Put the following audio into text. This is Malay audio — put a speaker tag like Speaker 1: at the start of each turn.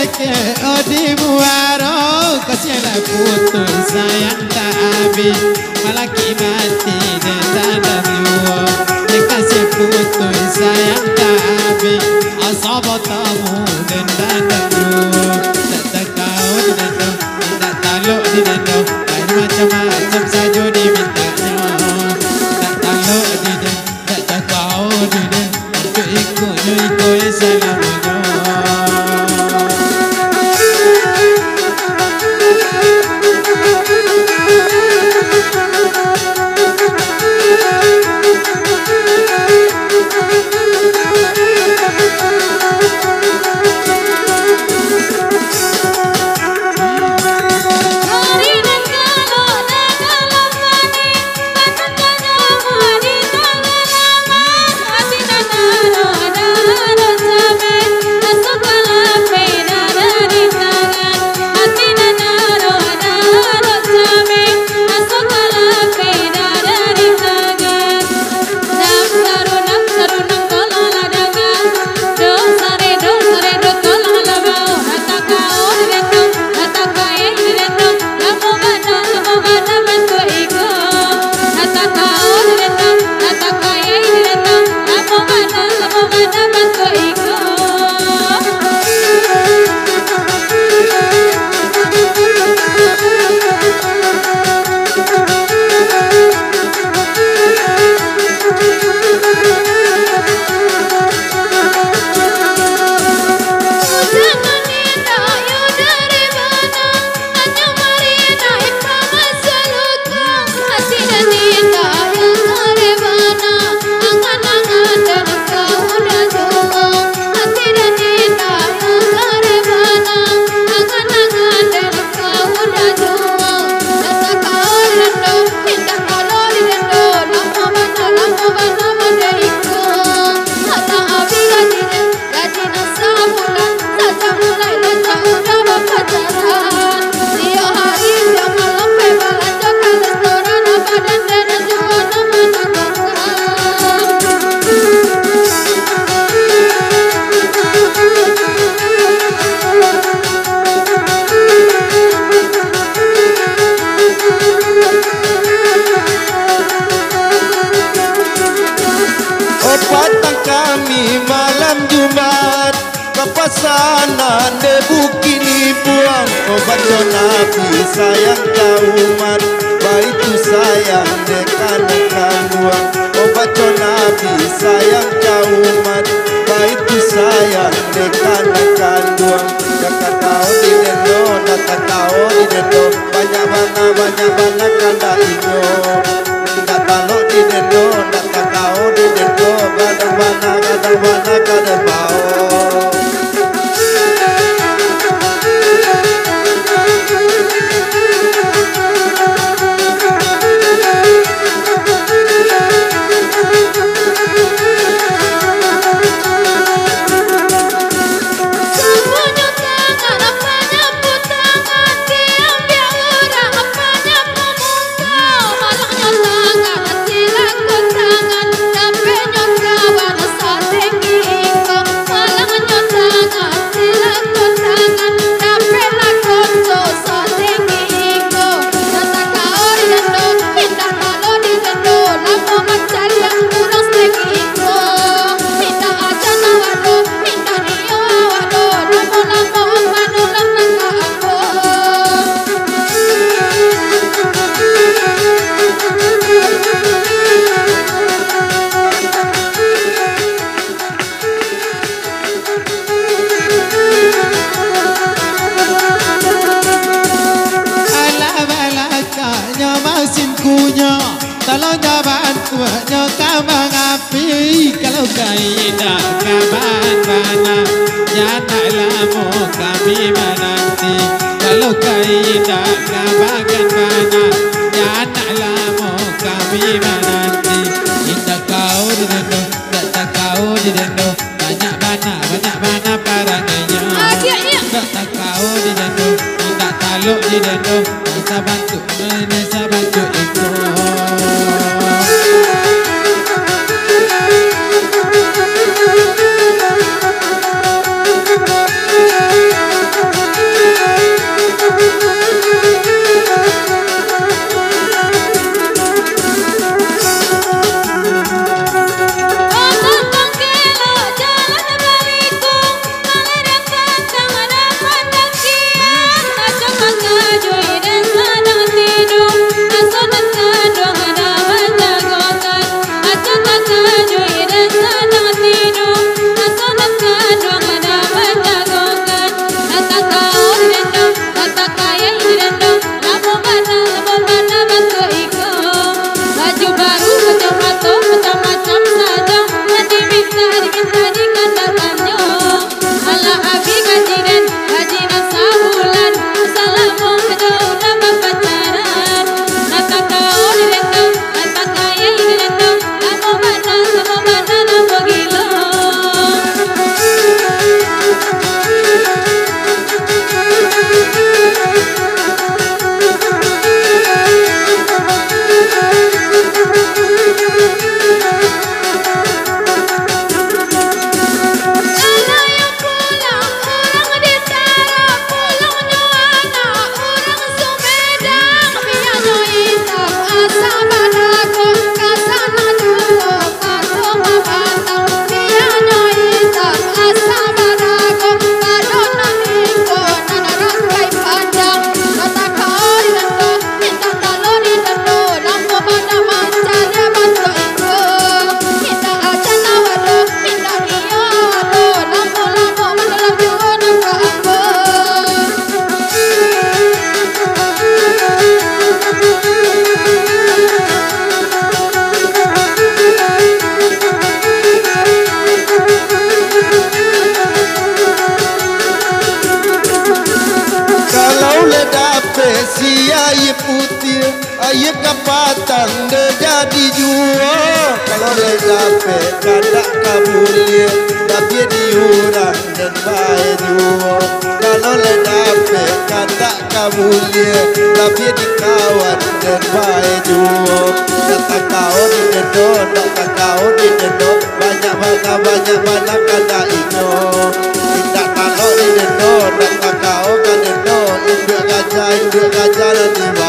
Speaker 1: ke odi muaro kasialah putus sayang tak habis malah mati dan luar kasih putus sayang tak habis asal tamu dan luar tak kau di dendo tak taluk di dendo macam-macam saja dimintanya tak taluk di dendo tak kau di dendo ikut selamanya.
Speaker 2: Pasanan de bukini puang obat nabi sayang kau umat baitu sayang de kanan buang obat nabi sayang kau umat baitu sayang de kanan buang dekat kau di dendo nata kau di dendo banyak mana kanda ijo tak talok di dendo nata kau di dendo kadang mana kada bau.
Speaker 1: Kalau jaban tuanya kamang api, kalau kaidah kaban mana, janganlah mau kami menanti. Kalau kaidah kabagan mana, janganlah mau kami menanti. Indah kau di dendo, tak kau di dendo, banyak mana parangnya. Tak kau di dendo, tak taluk di dendo, masa bantu itu.
Speaker 2: kapatang de jadi jual. Kalau le dapat kada kabulia, tapi diurang dan baik jual. Kalau le dapat kada kabulia, tapi dikawan dan baik jual. Tak kau di dedo, tak kau di dedo, banyak kada ino. Tidak kalau di dedo, tak kau kan dedo, induk gajah di